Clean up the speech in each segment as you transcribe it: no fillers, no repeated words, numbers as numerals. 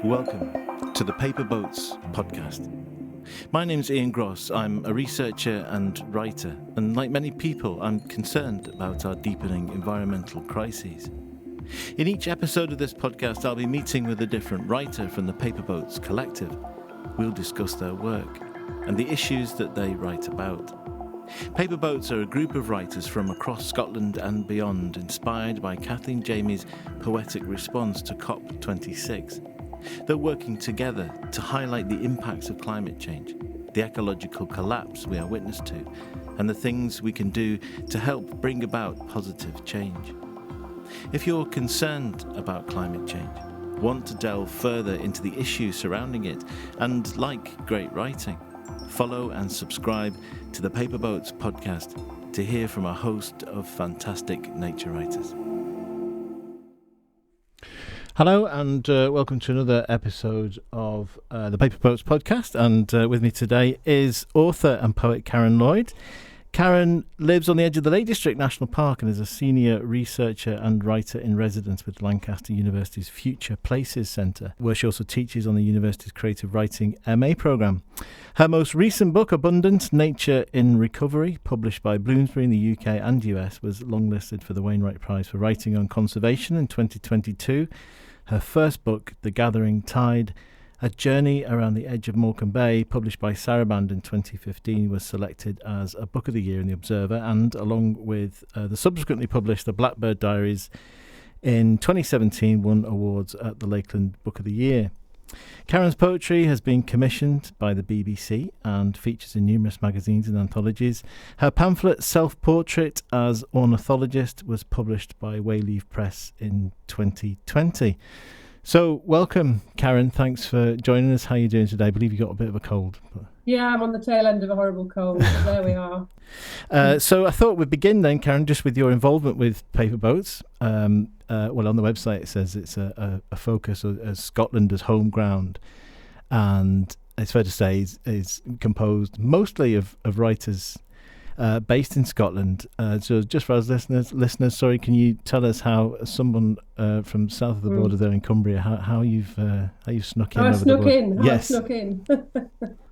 Welcome to the Paperboats podcast. My name's Ian Grosz. I'm a researcher and writer, and like many people, I'm concerned about our deepening environmental crises. In each episode of this podcast, I'll be meeting with a different writer from the Paperboats collective. We'll discuss their work and the issues that they write about. Paperboats are a group of writers from across Scotland and beyond, inspired by Kathleen Jamie's poetic response to COP26. They're working together to highlight the impacts of climate change, the ecological collapse we are witness to, and the things we can do to help bring about positive change. If you're concerned about climate change, want to delve further into the issues surrounding it, and like great writing, follow and subscribe to the Paperboats podcast to hear from a host of fantastic nature writers. Hello and welcome to another episode of the Paperboats podcast, and with me today is author and poet Karen Lloyd. Karen lives on the edge of the Lake District National Park and is a senior researcher and writer in residence with Lancaster University's Future Places Centre, where she also teaches on the university's creative writing MA programme. Her most recent book, Abundant Nature in Recovery, published by Bloomsbury in the UK and US, was longlisted for the Wainwright Prize for Writing on Conservation in 2022. Her first book, The Gathering Tide, A Journey Around the Edge of Morecambe Bay, published by Sarabande in 2015, was selected as a Book of the Year in The Observer, and along with the subsequently published The Blackbird Diaries in 2017, won awards at the Lakeland Book of the Year. Karen's poetry has been commissioned by the BBC and features in numerous magazines and anthologies. Her pamphlet, Self-Portrait as Ornithologist, was published by Wayleave Press in 2020. So, welcome, Karen. Thanks for joining us. How are you doing today? I believe you got a bit of a cold. Yeah, I'm on the tail end of a horrible cold, but there we are. So I thought we'd begin then, Karen, just with your involvement with Paperboats. Well, on the website it says it's a focus as Scotland as home ground, and it's fair to say is composed mostly of writers based in Scotland. So just for our listeners, sorry, can you tell us how someone from south of the border there in Cumbria, how you've snuck in? I snuck in. Yes. I snuck in.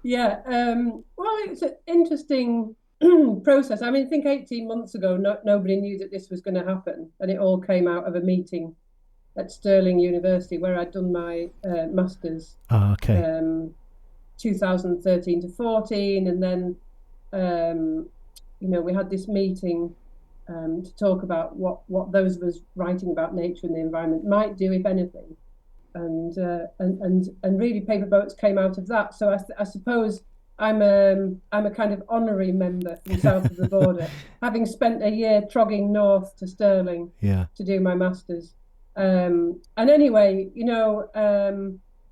Yeah. Well, it's an interesting process. I mean, I think 18 months ago, nobody knew that this was going to happen, and it all came out of a meeting at Stirling University where I'd done my masters. Oh, okay. 2013 to 14, and then we had this meeting to talk about what those of us writing about nature and the environment might do, if anything, and really Paperboats came out of that. So I suppose I'm a kind of honorary member from south of the border, having spent a year trogging north to Stirling to do my masters. And anyway,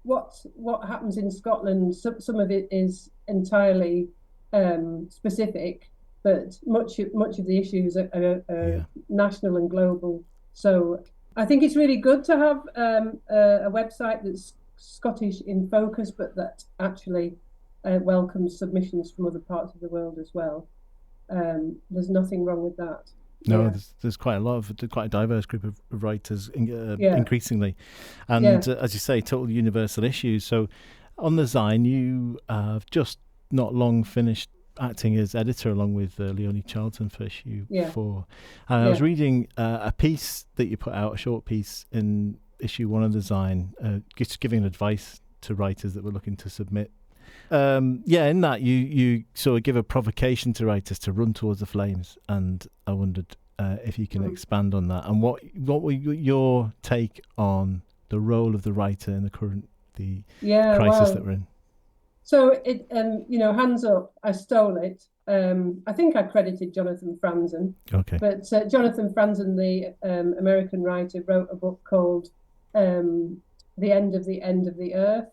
what happens in Scotland, some of it is entirely specific, but much of the issues are national and global. So I think it's really good to have a website that's Scottish in focus, but that actually welcomes submissions from other parts of the world as well. There's nothing wrong with that. No, there's quite a diverse group of writers increasingly, and as you say, total universal issues. So on the Zine, you have just not long finished acting as editor along with Leonie Charlton for issue 4. And I was reading a piece that you put out, a short piece in issue 1 of the Zine, just giving advice to writers that were looking to submit. In that you sort of give a provocation to writers to run towards the flames, and I wondered if you can expand on that, and what were your take on the role of the writer in the current crisis that we're in. So it hands up, I stole it. I think I credited Jonathan Franzen. Okay. But Jonathan Franzen, the American writer, wrote a book called The End of the Earth.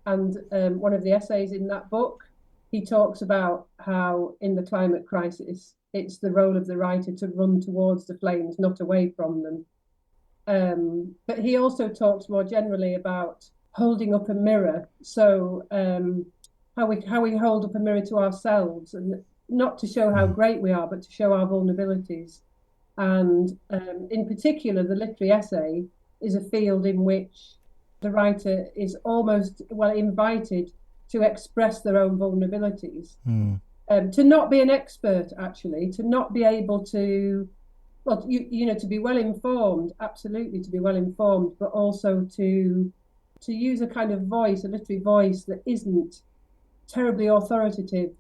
And one of the essays in that book, he talks about how in the climate crisis, it's the role of the writer to run towards the flames, not away from them. But he also talks more generally about holding up a mirror. So how we hold up a mirror to ourselves, and not to show how great we are, but to show our vulnerabilities. And in particular, the literary essay is a field in which the writer is almost, well, invited to express their own vulnerabilities, to not be an expert, actually, to not be able to, well, to be well informed, absolutely, to be well informed, but also to use a kind of voice, a literary voice that isn't terribly authoritative,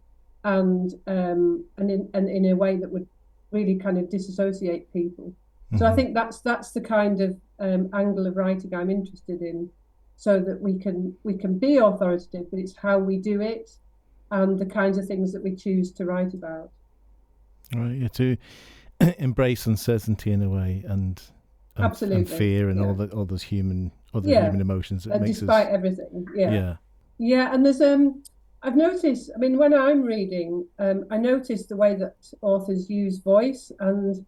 and in a way that would really kind of disassociate people. So I think that's the kind of angle of writing I'm interested in, so that we can be authoritative, but it's how we do it and the kinds of things that we choose to write about. Right, yeah, to embrace uncertainty in a way, and Absolutely, and fear, and all those human human emotions that makes despite us, everything. Yeah. And there's I've noticed, I mean, when I'm reading, I notice the way that authors use voice, and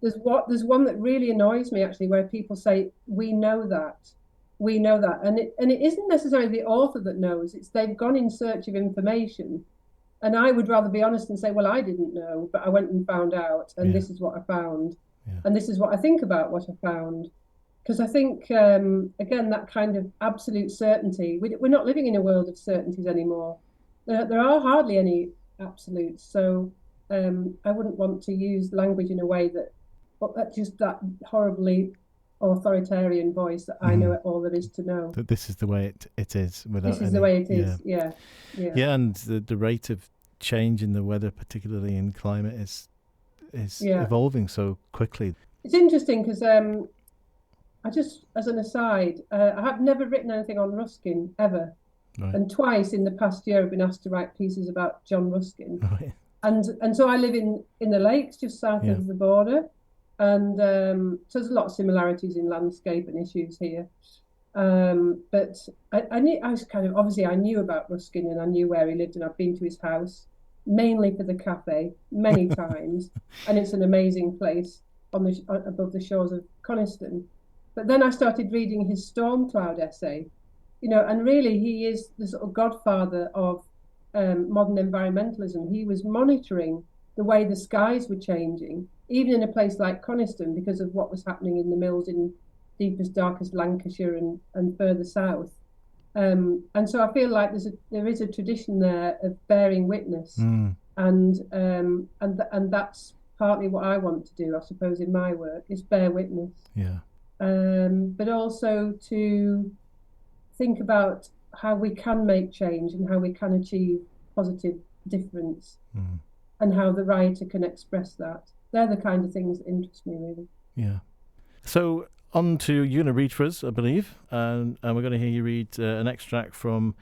there's one that really annoys me, actually, where people say, we know that, and it isn't necessarily the author that knows, it's they've gone in search of information. And I would rather be honest and say, well, I didn't know, but I went and found out, and this is what I found, and this is what I think about what I found. Because I think, again, that kind of absolute certainty, we're not living in a world of certainties anymore. There are hardly any absolutes. So I wouldn't want to use language in a way that just that horribly authoritarian voice that I know all there is to know. That this is the way it is. This is the way it is. Yeah. And the rate of change in the weather, particularly in climate, is evolving so quickly. It's interesting because I just, as an aside, I have never written anything on Ruskin ever. Right. And twice in the past year I've been asked to write pieces about John Ruskin. Right. And so I live in the Lakes, just south of the border. And so there's a lot of similarities in landscape and issues here. But I knew about Ruskin, and I knew where he lived, and I've been to his house, mainly for the cafe, many times. And it's an amazing place above the shores of Coniston. But then I started reading his Storm Cloud essay, and really he is the sort of godfather of modern environmentalism. He was monitoring the way the skies were changing, even in a place like Coniston, because of what was happening in the mills in deepest, darkest Lancashire and further south. And so I feel like there is a tradition there of bearing witness, and that's partly what I want to do, I suppose, in my work, is bear witness. Yeah. But also to think about how we can make change and how we can achieve positive difference, and how the writer can express that. They're the kind of things that interest me, really. Yeah. So on to, you're going to read for us, I believe, and we're going to hear you read an extract from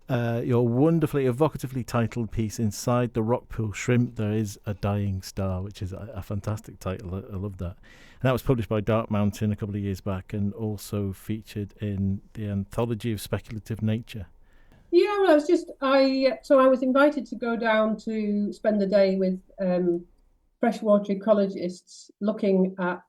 your wonderfully evocatively titled piece, Inside the Rockpool Shrimp, There Is a Dying Star, which is a fantastic title. I love that. And that was published by Dark Mountain a couple of years back, and also featured in the Anthology of Speculative Nature. Yeah, well, I was invited to go down to spend the day with freshwater ecologists looking at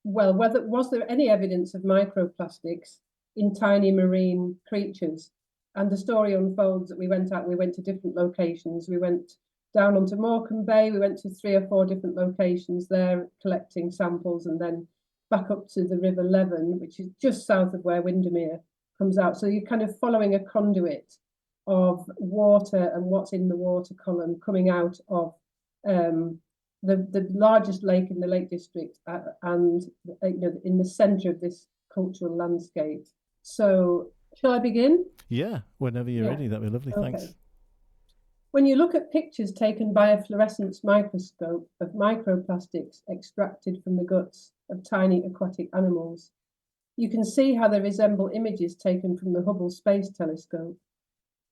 was there any evidence of microplastics in tiny marine creatures. And the story unfolds that we went to different locations. We went down onto Morecambe Bay, we went to 3 or 4 different locations there collecting samples, and then back up to the River Leven, which is just south of where Windermere comes out. So you're kind of following a conduit of water and what's in the water column coming out of the largest lake in the Lake District, and in the centre of this cultural landscape. So shall I begin? Yeah, whenever you're ready, that'd be lovely. Okay. Thanks. When you look at pictures taken by a fluorescence microscope of microplastics extracted from the guts of tiny aquatic animals, you can see how they resemble images taken from the Hubble Space Telescope.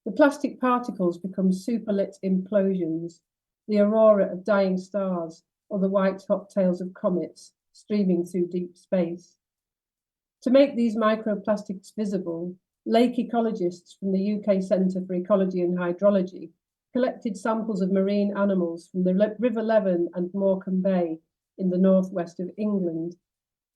The plastic particles become superlit implosions, the aurora of dying stars, or the white-hot tails of comets streaming through deep space. To make these microplastics visible, lake ecologists from the UK Centre for Ecology and Hydrology collected samples of marine animals from the River Leven and Morecambe Bay in the northwest of England.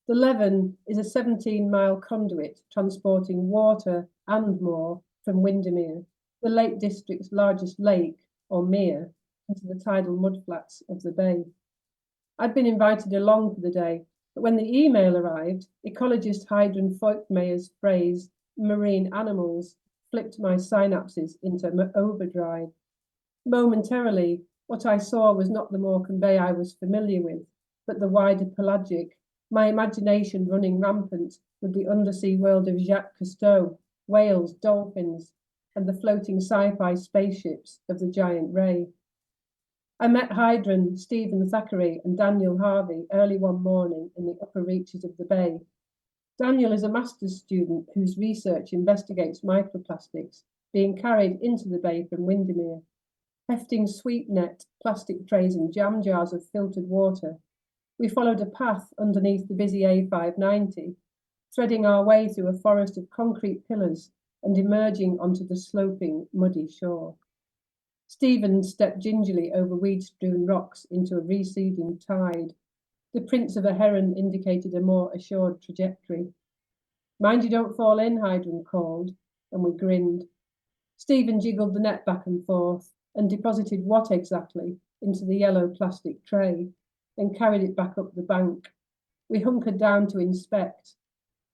The Leven is a 17-mile conduit transporting water and more from Windermere, the Lake District's largest lake, or mere, into the tidal mudflats of the bay. I'd been invited along for the day But when the email arrived, ecologist Heidrun Voigtmeyer's phrase, marine animals, flipped my synapses into overdrive. Momentarily, what I saw was not the Morecambe Bay I was familiar with, but the wider pelagic, my imagination running rampant with the undersea world of Jacques Cousteau, whales, dolphins, and the floating sci-fi spaceships of the giant ray. I met Heidrun, Stephen Thackeray, and Daniel Harvey early one morning in the upper reaches of the bay. Daniel is a master's student whose research investigates microplastics being carried into the bay from Windermere, hefting sweep net, plastic trays, and jam jars of filtered water. We followed a path underneath the busy A590, threading our way through a forest of concrete pillars and emerging onto the sloping, muddy shore. Stephen stepped gingerly over weed-strewn rocks into a receding tide. The prints of a heron indicated a more assured trajectory. Mind you don't fall in, Heidrun called, and we grinned. Stephen jiggled the net back and forth and deposited what exactly into the yellow plastic tray, then carried it back up the bank. We hunkered down to inspect.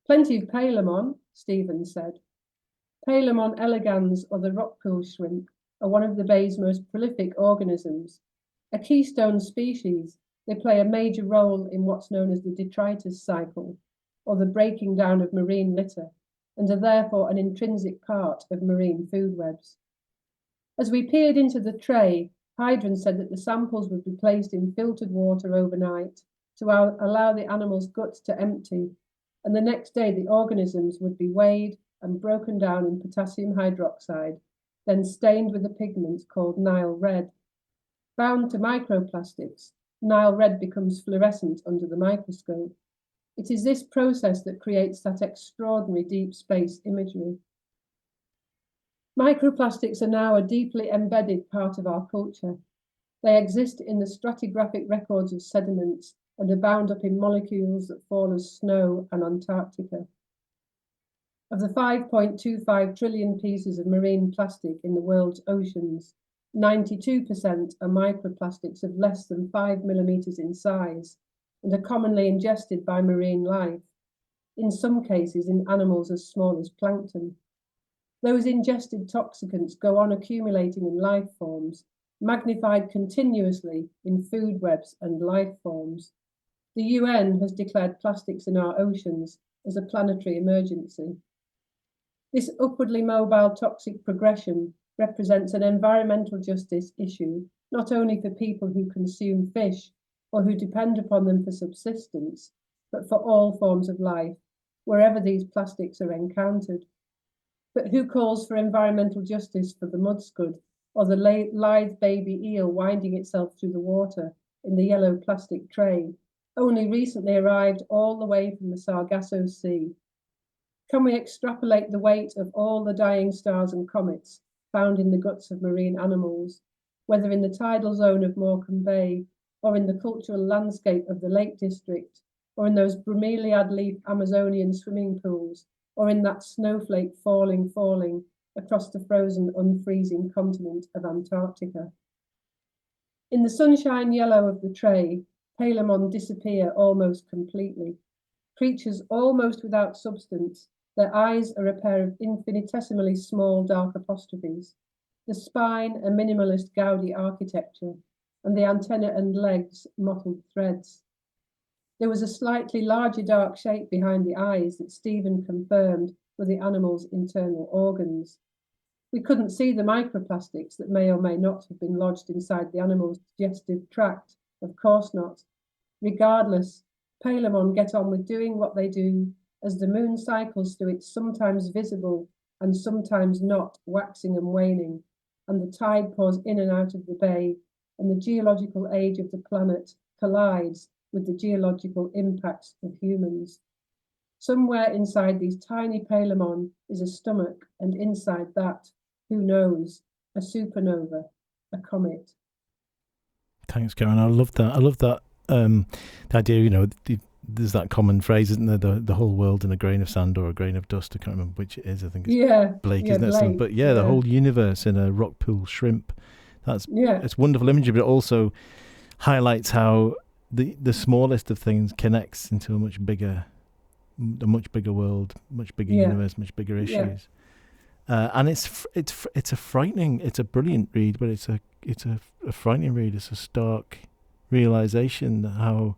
Plenty of palemon, Stephen said. Palemon elegans, or the rockpool shrimp, are one of the bay's most prolific organisms. A keystone species, they play a major role in what's known as the detritus cycle, or the breaking down of marine litter, and are therefore an intrinsic part of marine food webs. As we peered into the tray, Heidrun said that the samples would be placed in filtered water overnight to allow the animal's guts to empty, and the next day the organisms would be weighed and broken down in potassium hydroxide, then stained with a pigment called Nile red. Bound to microplastics, Nile red becomes fluorescent under the microscope. It is this process that creates that extraordinary deep space imagery. Microplastics are now a deeply embedded part of our culture. They exist in the stratigraphic records of sediments and are bound up in molecules that fall as snow on Antarctica. Of the 5.25 trillion pieces of marine plastic in the world's oceans, 92% are microplastics of less than 5 millimeters in size and are commonly ingested by marine life, in some cases in animals as small as plankton. Those ingested toxicants go on accumulating in life forms, magnified continuously in food webs and life forms. The UN has declared plastics in our oceans as a planetary emergency. This upwardly mobile toxic progression represents an environmental justice issue, not only for people who consume fish or who depend upon them for subsistence, but for all forms of life, wherever these plastics are encountered. But who calls for environmental justice for the mudscud or the lithe baby eel winding itself through the water in the yellow plastic tray, only recently arrived all the way from the Sargasso Sea? Can we extrapolate the weight of all the dying stars and comets found in the guts of marine animals, whether in the tidal zone of Morecambe Bay, or in the cultural landscape of the Lake District, or in those bromeliad leaf Amazonian swimming pools, or in that snowflake falling across the frozen, unfreezing continent of Antarctica? In the sunshine yellow of the tray, palemon disappear almost completely. Creatures almost without substance, their eyes are a pair of infinitesimally small dark apostrophes, the spine a minimalist Gaudi architecture, and the antenna and legs mottled threads. There was a slightly larger dark shape behind the eyes that Stephen confirmed were the animal's internal organs. We couldn't see the microplastics that may or may not have been lodged inside the animal's digestive tract, of course not. Regardless, palemon get on with doing what they do as the moon cycles through its sometimes visible and sometimes not waxing and waning, and the tide pours in and out of the bay, and the geological age of the planet collides with the geological impacts of humans. Somewhere inside these tiny palemon is a stomach, and inside that, who knows, a supernova, a comet. Thanks, Karen. I love that. The idea, there's that common phrase, isn't there? The whole world in a grain of sand or a grain of dust. I can't remember which it is. I think it's Blake, isn't it? Blake, but the whole universe in a rockpool shrimp. It's wonderful imagery, but it also highlights how the smallest of things connects into a much bigger world, much bigger universe, much bigger issues. And it's a frightening, it's a brilliant read, but it's a frightening read. It's a stark realization how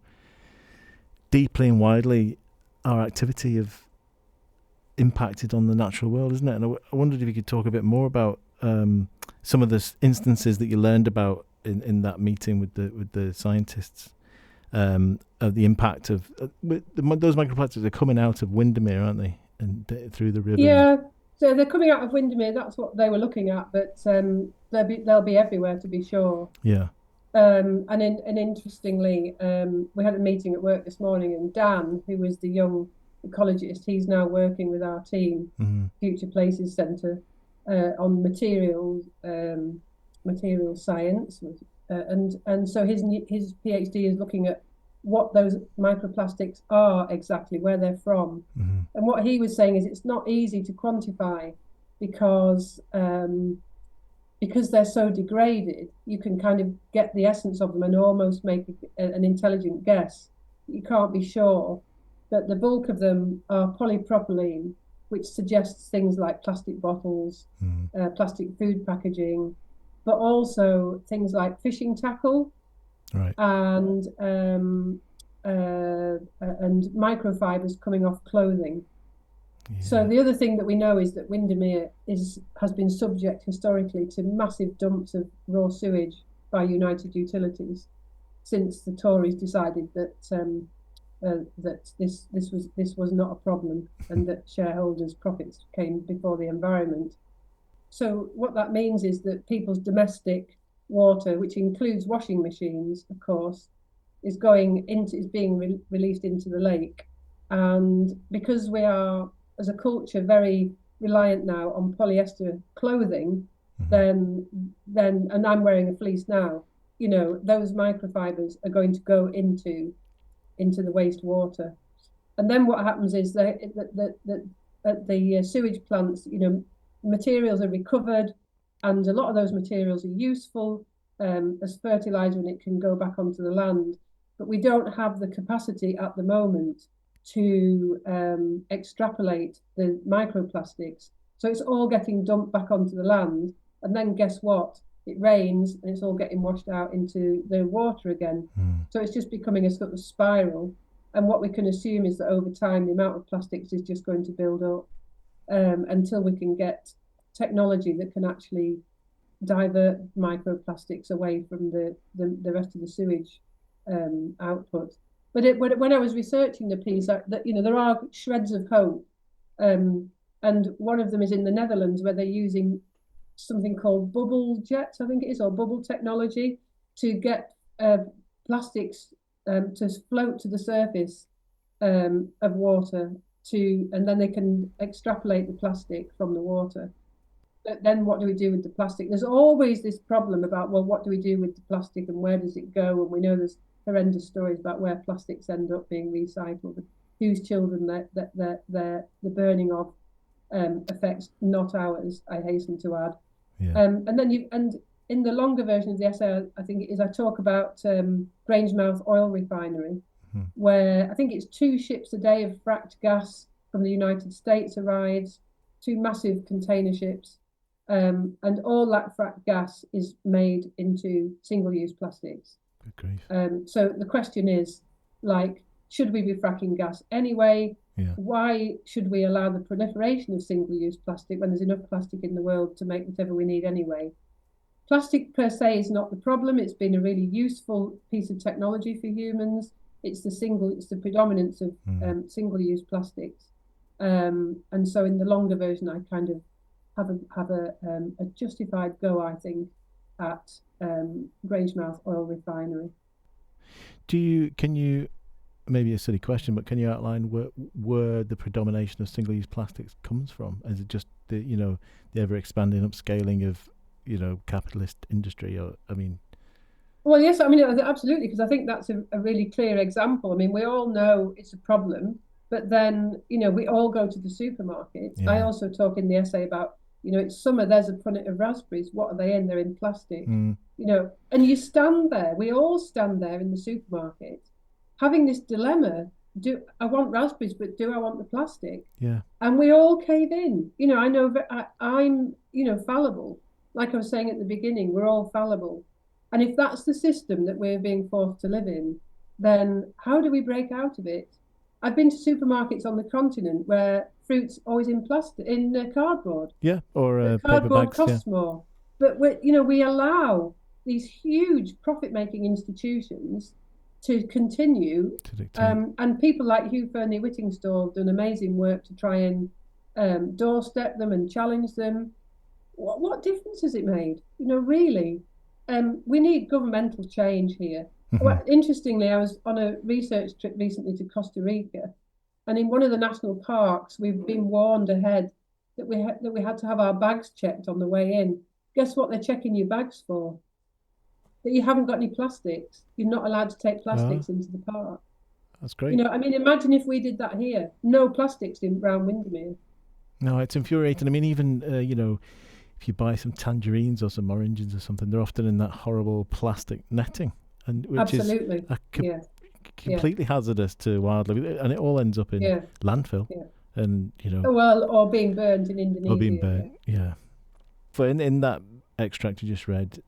deeply and widely our activity have impacted on the natural world, isn't it? And I wondered if you could talk a bit more about some of the instances that you learned about in that meeting with the scientists, of the impact of those microplastics are coming out of Windermere, aren't they, and through the river? Yeah, so they're coming out of Windermere. That's what they were looking at, but they'll be everywhere, to be sure. Yeah. And interestingly, we had a meeting at work this morning, and Dan, who was the young ecologist, he's now working with our team, Future Places Centre, on material science, and so his PhD is looking at what those microplastics are exactly, where they're from. And what he was saying is it's not easy to quantify because they're so degraded. You can kind of get the essence of them and almost make an intelligent guess. You can't be sure, but the bulk of them are polypropylene, which suggests things like plastic bottles, plastic food packaging, but also things like fishing tackle, right, and microfibers coming off clothing. Yeah. So the other thing that we know is that Windermere has been subject historically to massive dumps of raw sewage by United Utilities since the Tories decided that this was not a problem and that shareholders' profits came before the environment. So what that means is that people's domestic water, which includes washing machines, of course, is being released into the lake. And because we are, as a culture, very reliant now on polyester clothing, then and I'm wearing a fleece now, those microfibers are going to go into the wastewater. And then what happens is that at the sewage plants, materials are recovered, and a lot of those materials are useful as fertilizer, and it can go back onto the land. But we don't have the capacity at the moment to extrapolate the microplastics. So it's all getting dumped back onto the land, and then guess what? It rains and it's all getting washed out into the water again. So it's just becoming a sort of spiral. And what we can assume is that over time, the amount of plastics is just going to build up until we can get technology that can actually divert microplastics away from the rest of the sewage output. But when I was researching the piece, there are shreds of hope, and one of them is in the Netherlands, where they're using something called bubble jet, I think it is, or bubble technology, to get plastics to float to the surface of water, and then they can extrapolate the plastic from the water. But then what do we do with the plastic? There's always this problem about, well, what do we do with the plastic and where does it go? And we know there's horrendous stories about where plastics end up being recycled, whose children the burning of affects, not ours, I hasten to add. Yeah. And in the longer version of the essay, I think it is, I talk about Grangemouth oil refinery, where I think it's 2 ships a day of fracked gas from the United States arrives, 2 massive container ships, and all that fracked gas is made into single-use plastics. Good grief. So the question is, should we be fracking gas anyway? Yeah. Why should we allow the proliferation of single-use plastic when there's enough plastic in the world to make whatever we need anyway? Plastic per se is not the problem. It's been a really useful piece of technology for humans. It's the predominance of single-use plastics. And so in the longer version, I kind of have a justified go, I think, at Grangemouth oil refinery. Can you, maybe a silly question, but can you outline where the predomination of single-use plastics comes from? Is it just the ever-expanding upscaling of capitalist industry? Or well, yes, absolutely, because I think that's a really clear example. We all know it's a problem, but then we all go to the supermarket. Yeah. I also talk in the essay about It's summer, there's a punnet of raspberries. What are they in? They're in plastic. And you stand there, we all stand there in the supermarket, having this dilemma. Do I want raspberries, but do I want the plastic? Yeah. And we all cave in. I know that I'm, fallible. Like I was saying at the beginning, we're all fallible. And if that's the system that we're being forced to live in, then how do we break out of it? I've been to supermarkets on the continent where fruit's always in plastic, in cardboard. Yeah, or paper Cardboard bags. costs more. But we allow these huge profit-making institutions to continue, To dictate. and people like Hugh Fearnley-Whittingstall have done amazing work to try and doorstep them and challenge them. What difference has it made? Really, we need governmental change here. Well, interestingly, I was on a research trip recently to Costa Rica, and in one of the national parks, we've been warned ahead that we had to have our bags checked on the way in. Guess what they're checking your bags for? That you haven't got any plastics. You're not allowed to take plastics into the park. That's great. Imagine if we did that here. No plastics in Brown Windermere. No, it's infuriating. I mean, even, if you buy some tangerines or some oranges or something, they're often in that horrible plastic netting, and which Absolutely. is completely hazardous to wildlife, and it all ends up in landfill. Yeah. And or being burnt in Indonesia. Or being burnt, yeah. For in that extract you just read,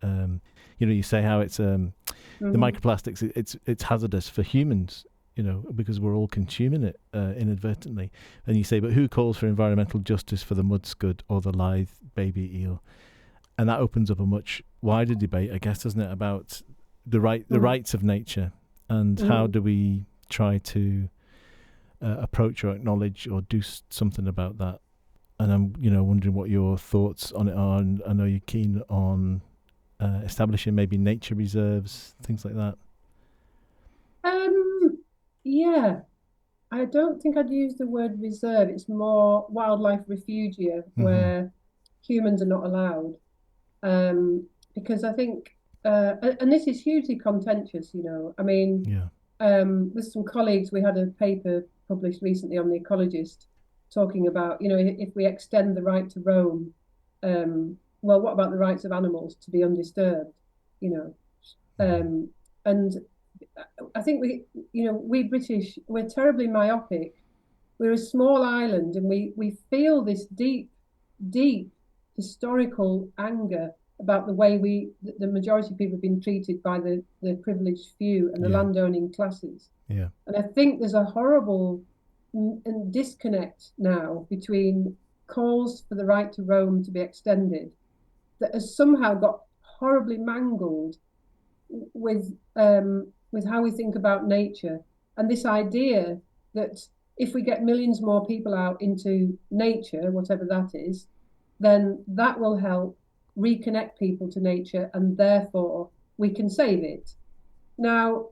you say how it's the microplastics. It's hazardous for humans, because we're all consuming it inadvertently. And you say, but who calls for environmental justice for the mud scud or the lithe baby eel? And that opens up a much wider debate, I guess, doesn't it, about the rights of nature, and how do we try to approach or acknowledge or do something about that. And I'm wondering what your thoughts on it are. And I know you're keen on establishing maybe nature reserves, things like that. Yeah, I don't think I'd use the word reserve. It's more wildlife refugia, where humans are not allowed, because I think and this is hugely contentious, I mean, with some colleagues, we had a paper published recently on The Ecologist talking about, if we extend the right to roam, well, what about the rights of animals to be undisturbed, and I think we British, we're terribly myopic. We're a small island, and we feel this deep historical anger about the way the majority of people have been treated by the privileged few and the landowning classes. Yeah. And I think there's a horrible disconnect now between calls for the right to roam to be extended that has somehow got horribly mangled with how we think about nature, and this idea that if we get millions more people out into nature, whatever that is, then that will help reconnect people to nature, and therefore we can save it. Now,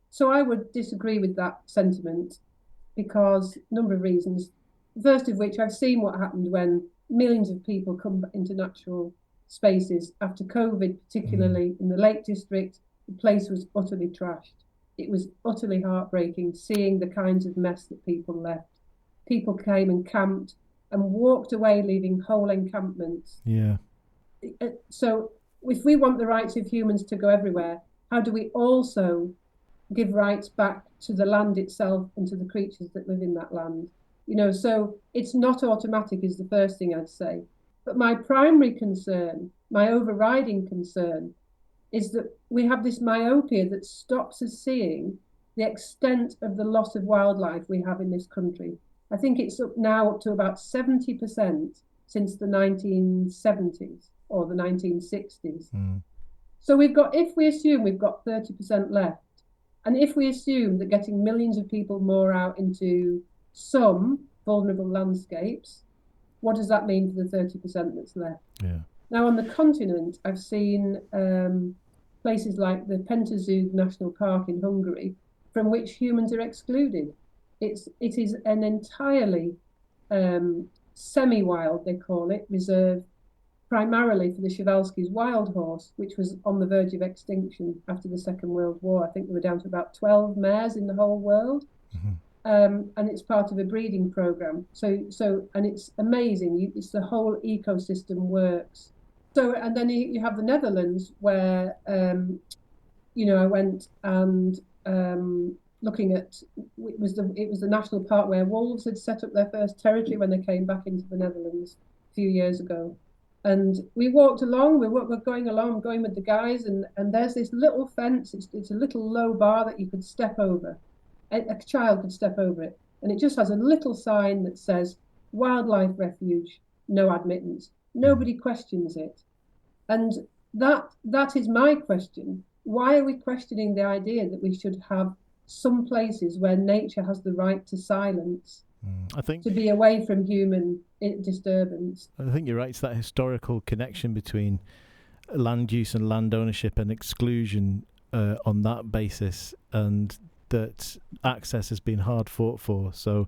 so I would disagree with that sentiment because a number of reasons. First of which, I've seen what happened when millions of people come into natural spaces after COVID, particularly in the Lake District. The place was utterly trashed. It was utterly heartbreaking seeing the kinds of mess that people left. People came and camped and walked away, leaving whole encampments. Yeah. So if we want the rights of humans to go everywhere, how do we also give rights back to the land itself and to the creatures that live in that land? So it's not automatic is the first thing I'd say. But my primary concern, my overriding concern, is that we have this myopia that stops us seeing the extent of the loss of wildlife we have in this country. I think it's up to about 70% since the 1970s or the 1960s. So if we assume we've got 30% left, and if we assume that getting millions of people more out into some vulnerable landscapes, what does that mean for the 30% that's left? Yeah. Now, on the continent, I've seen places like the Pentazug National Park in Hungary, from which humans are excluded. It is an entirely semi-wild, they call it, reserve, primarily for the Przewalski's wild horse, which was on the verge of extinction after the Second World War. I think they were down to about 12 mares in the whole world. and it's part of a breeding program. And it's amazing. It's the whole ecosystem works. So, and then you have the Netherlands where, I went and looking at, it was the national park where wolves had set up their first territory when they came back into the Netherlands a few years ago. And we walked along, we're going along, going with the guys, and there's this little fence. It's a little low bar that you could step over. A child could step over it. And it just has a little sign that says, wildlife refuge, no admittance. Nobody questions it. And that is my question. Why are we questioning the idea that we should have some places where nature has the right to silence, I think, to be away from human disturbance? I think you're right. It's that historical connection between land use and land ownership and exclusion on that basis, and that access has been hard fought for. So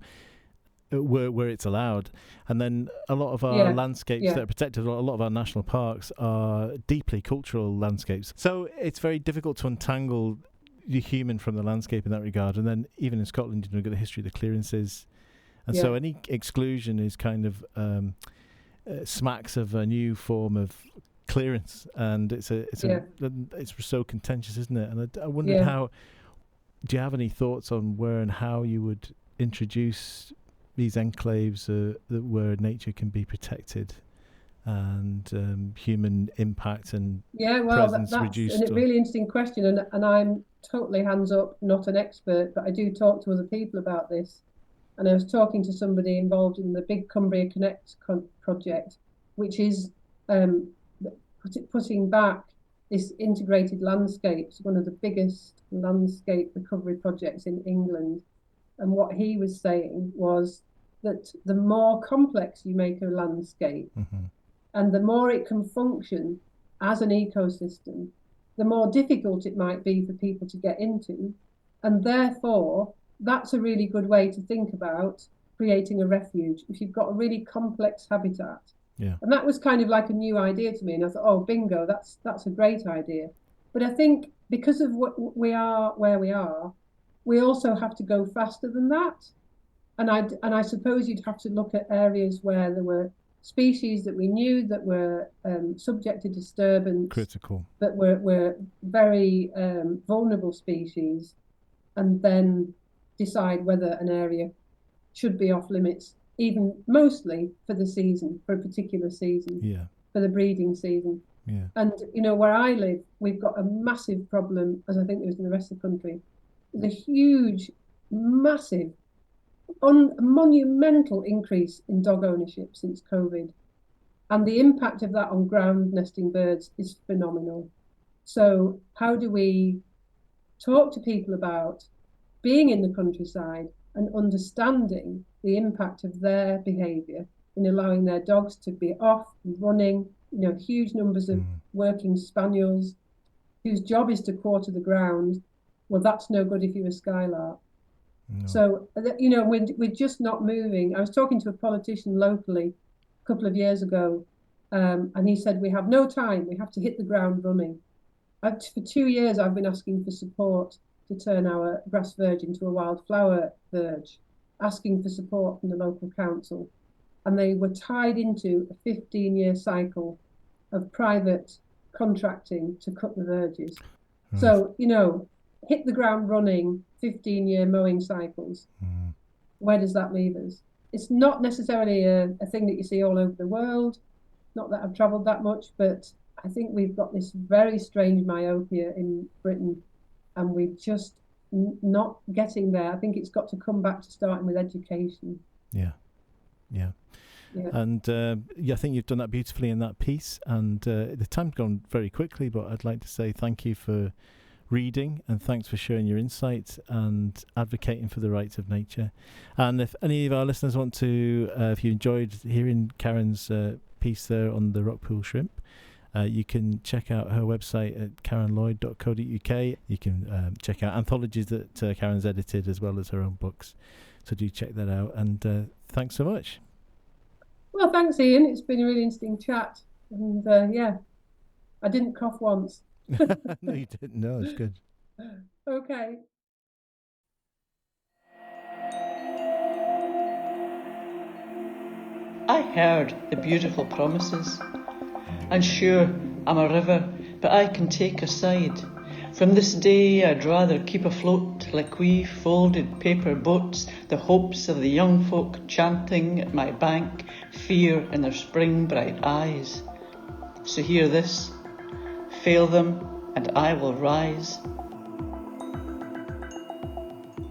where it's allowed, and then a lot of our landscapes that are protected, a lot of our national parks are deeply cultural landscapes. So it's very difficult to untangle the human from the landscape in that regard. And then even in Scotland, you know, got the history of the clearances, and so any exclusion is kind of smacks of a new form of clearance, and it's so contentious, isn't it? And I wondered how. Do you have any thoughts on where and how you would introduce these enclaves where nature can be protected and human impact and presence reduced? That's a really interesting question, and I'm totally hands up, not an expert, but I do talk to other people about this. And I was talking to somebody involved in the Big Cumbria Connect project, which is putting back this integrated landscapes, one of the biggest landscape recovery projects in England. And what he was saying was that the more complex you make a landscape, and the more it can function as an ecosystem, the more difficult it might be for people to get into. And therefore, that's a really good way to think about creating a refuge if you've got a really complex habitat. Yeah. And that was kind of like a new idea to me. And I thought, oh, bingo, that's a great idea. But I think because of what we are where we are, we also have to go faster than that. And I suppose you'd have to look at areas where there were species that we knew that were subject to disturbance, critical, that were very vulnerable species, and then decide whether an area should be off limits, even mostly for the season, for a particular season, for the breeding season. Yeah. And, you know, where I live, we've got a massive problem, as I think there is in the rest of the country, the huge, massive, monumental increase in dog ownership since COVID. And the impact of that on ground nesting birds is phenomenal. So how do we talk to people about being in the countryside and understanding the impact of their behaviour in allowing their dogs to be off and running? You know, huge numbers of working spaniels whose job is to quarter the ground. Well, that's no good if you're a skylark. No. So, you know, we're just not moving. I was talking to a politician locally a couple of years ago, and he said, we have no time. We have to hit the ground running. For 2 years, I've been asking for support to turn our grass verge into a wildflower verge, asking for support from the local council. And they were tied into a 15-year cycle of private contracting to cut the verges. Right. So, you know, hit the ground running, 15-year mowing cycles. Where does that leave us? It's not necessarily a thing that you see all over the world. Not that I've travelled that much, but I think we've got this very strange myopia in Britain, and we're just not getting there. I think it's got to come back to starting with education. Yeah. And I think you've done that beautifully in that piece, and the time's gone very quickly, but I'd like to say thank you for reading, and thanks for sharing your insights and advocating for the rights of nature. And if any of our listeners want to, if you enjoyed hearing Karen's piece there on the Rockpool Shrimp, you can check out her website at karenlloyd.co.uk. You can check out anthologies that Karen's edited, as well as her own books. So do check that out, and thanks so much. Well, thanks, Ian. It's been a really interesting chat. And I didn't cough once. No, you didn't. No, it's good. Okay. I heard the beautiful promises. And sure, I'm a river, but I can take a side. From this day I'd rather keep afloat like wee folded paper boats, the hopes of the young folk chanting at my bank, fear in their spring bright eyes. So hear this, fail them and I will rise.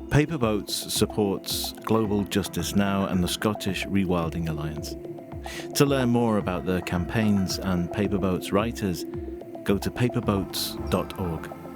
Paperboats supports Global Justice Now and the Scottish Rewilding Alliance. To learn more about their campaigns and Paperboats Writers, go to paperboats.org.